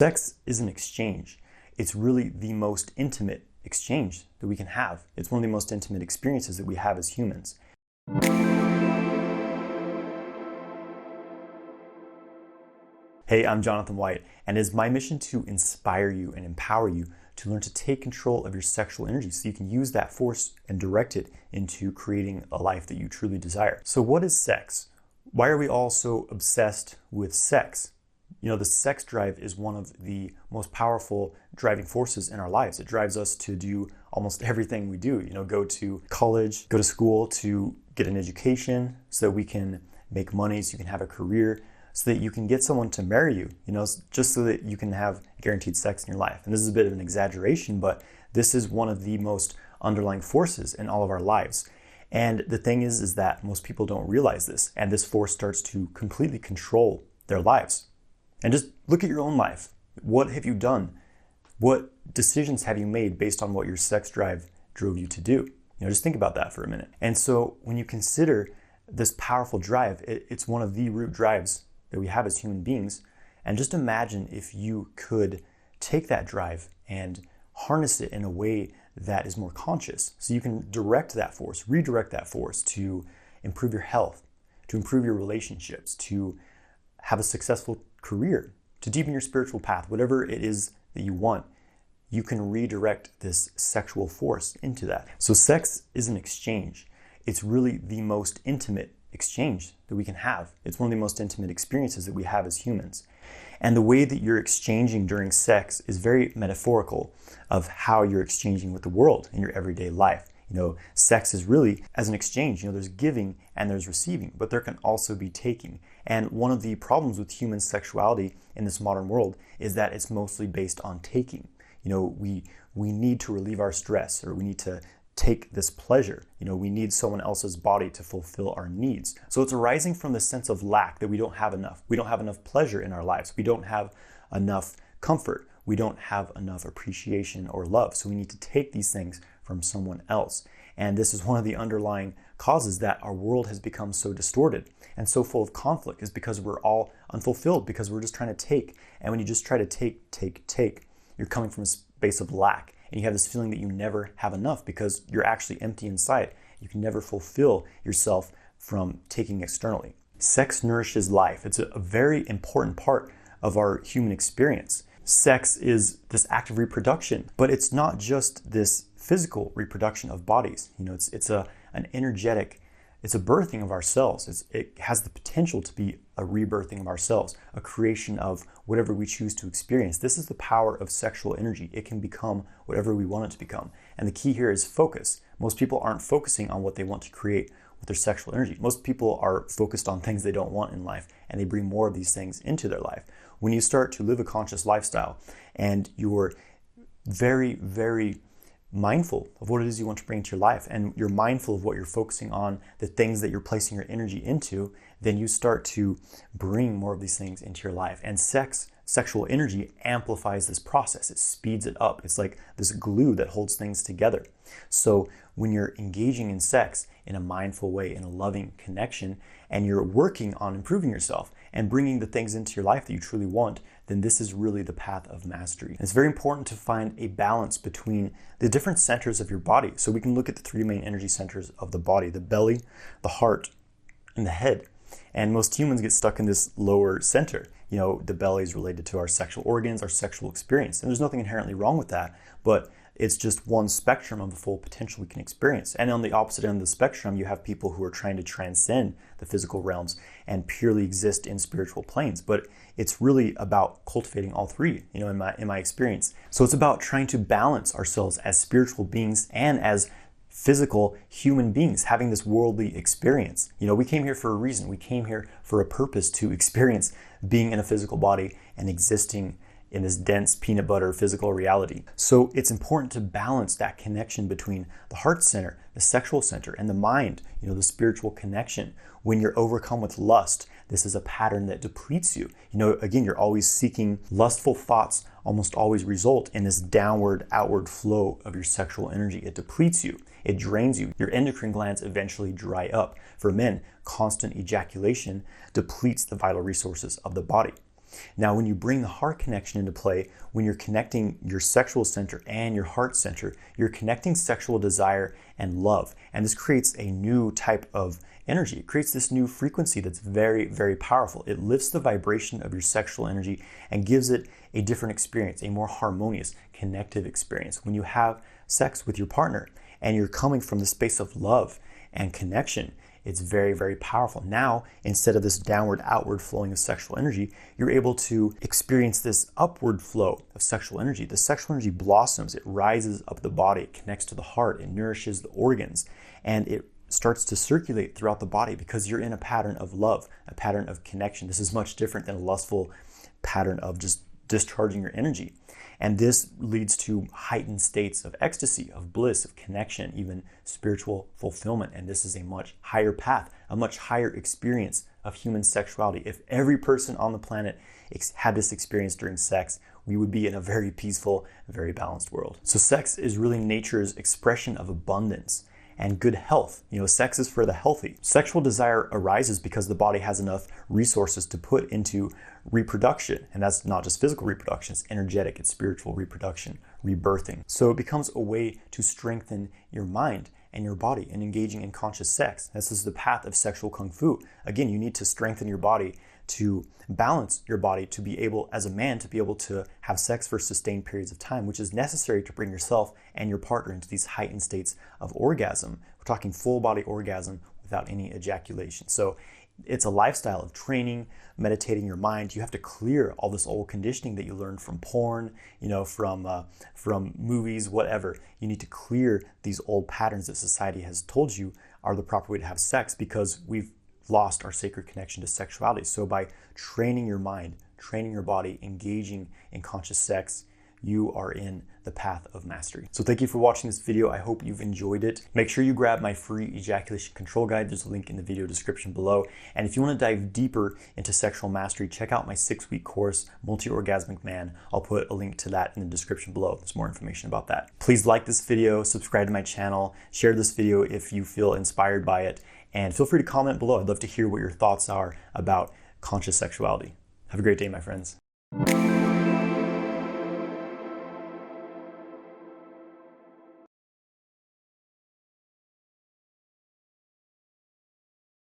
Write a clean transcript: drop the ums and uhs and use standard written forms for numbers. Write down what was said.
Sex is an exchange. It's really the most intimate exchange that we can have. It's one of the most intimate experiences that we have as humans. Hey, I'm Jonathan White, and it is my mission to inspire you and empower you to learn to take control of your sexual energy so you can use that force and direct it into creating a life that you truly desire. So what is sex? Why are we all so obsessed with sex? You know, the sex drive is one of the most powerful driving forces in our lives. It drives us to do almost everything we do. You know, go to college, go to school to get an education so that we can make money, so you can have a career, so that you can get someone to marry you, you know, just so that you can have guaranteed sex in your life. And this is a bit of an exaggeration, but this is one of the most underlying forces in all of our lives. And the thing is that most people don't realize this, and this force starts to completely control their lives. And just look at your own life. What have you done? What decisions have you made based on what your sex drive drove you to do? You know, just think about that for a minute. And so when you consider this powerful drive, it's one of the root drives that we have as human beings. And just imagine if you could take that drive and harness it in a way that is more conscious. So you can direct that force, redirect that force to improve your health, to improve your relationships, to have a successful career, to deepen your spiritual path, whatever it is that you want, you can redirect this sexual force into that. So sex is an exchange. It's really the most intimate exchange that we can have. It's one of the most intimate experiences that we have as humans. And the way that you're exchanging during sex is very metaphorical of how you're exchanging with the world in your everyday life. You know, sex is really as an exchange. You know, there's giving and there's receiving, but there can also be taking. And one of the problems with human sexuality in this modern world is that it's mostly based on taking. You know, we need to relieve our stress, or we need to take this pleasure. You know, we need someone else's body to fulfill our needs. So it's arising from the sense of lack, that we don't have enough. We don't have enough pleasure in our lives. We don't have enough comfort. We don't have enough appreciation or love. So we need to take these things from someone else. And this is one of the underlying causes that our world has become so distorted and so full of conflict, is because we're all unfulfilled, because we're just trying to take. And when you just try to take, you're coming from a space of lack. And you have this feeling that you never have enough because you're actually empty inside. You can never fulfill yourself from taking externally. Sex nourishes life. It's a very important part of our human experience. Sex is this act of reproduction, but it's not just this physical reproduction of bodies. You know, it's an energetic, it's a birthing of ourselves. It has the potential to be a rebirthing of ourselves, a creation of whatever we choose to experience. This is the power of sexual energy. It can become whatever we want it to become. And the key here is focus. Most people aren't focusing on what they want to create with their sexual energy. Most people are focused on things they don't want in life, and they bring more of these things into their life. When you start to live a conscious lifestyle and you're very, very mindful of what it is you want to bring into your life, and you're mindful of what you're focusing on, the things that you're placing your energy into, then you start to bring more of these things into your life. And sexual energy amplifies this process. It speeds it up. It's like this glue that holds things together. So when you're engaging in sex in a mindful way, in a loving connection, and you're working on improving yourself and bringing the things into your life that you truly want, then this is really the path of mastery. And it's very important to find a balance between the different centers of your body. So we can look at the three main energy centers of the body: the belly, the heart, and the head. And most humans get stuck in this lower center. You know, the belly is related to our sexual organs, our sexual experience. And there's nothing inherently wrong with that, but it's just one spectrum of the full potential we can experience. And on the opposite end of the spectrum, you have people who are trying to transcend the physical realms and purely exist in spiritual planes. But it's really about cultivating all three, you know, in my experience. So it's about trying to balance ourselves as spiritual beings and as physical human beings, having this worldly experience. You know, we came here for a reason. We came here for a purpose, to experience being in a physical body and existing in this dense peanut butter physical reality. So it's important to balance that connection between the heart center, the sexual center, and the mind, you know, the spiritual connection. When you're overcome with lust, this is a pattern that depletes you. You know, again, you're always seeking. Lustful thoughts almost always result in this downward, outward flow of your sexual energy. It depletes you. It drains you. Your endocrine glands eventually dry up. For men, constant ejaculation depletes the vital resources of the body. Now, when you bring the heart connection into play, when you're connecting your sexual center and your heart center, you're connecting sexual desire and love. And this creates a new type of energy. It creates this new frequency that's very, very powerful. It lifts the vibration of your sexual energy and gives it a different experience, a more harmonious, connective experience. When you have sex with your partner and you're coming from the space of love and connection, it's very, very powerful. Now, instead of this downward, outward flowing of sexual energy, you're able to experience this upward flow of sexual energy. The sexual energy blossoms, it rises up the body, it connects to the heart, it nourishes the organs, and it starts to circulate throughout the body because you're in a pattern of love, a pattern of connection. This is much different than a lustful pattern of just discharging your energy. And this leads to heightened states of ecstasy, of bliss, of connection, even spiritual fulfillment. And this is a much higher path, a much higher experience of human sexuality. If every person on the planet had this experience during sex, we would be in a very peaceful, very balanced world. So sex is really nature's expression of abundance and good health. Sex is for the healthy. Sexual desire arises because the body has enough resources to put into reproduction. And that's not just physical reproduction, it's energetic, it's spiritual reproduction, rebirthing. So it becomes a way to strengthen your mind and your body and engaging in conscious sex. This is the path of sexual kung fu. Again, you need to strengthen your body to balance your body, to be able, as a man, to be able to have sex for sustained periods of time, which is necessary to bring yourself and your partner into these heightened states of orgasm. We're talking full body orgasm without any ejaculation. So it's a lifestyle of training, meditating your mind. You have to clear all this old conditioning that you learned from porn, from movies, whatever. You need to clear these old patterns that society has told you are the proper way to have sex because we've lost our sacred connection to sexuality. So by training your mind, training your body, engaging in conscious sex, you are in the path of mastery. So thank you for watching this video. I hope you've enjoyed it. Make sure you grab my free ejaculation control guide. There's a link in the video description below. And if you want to dive deeper into sexual mastery, check out my 6-week course, Multi-Orgasmic Man. I'll put a link to that in the description below. There's more information about that. Please like this video, subscribe to my channel, share this video if you feel inspired by it, and feel free to comment below. I'd love to hear what your thoughts are about conscious sexuality. Have a great day, my friends.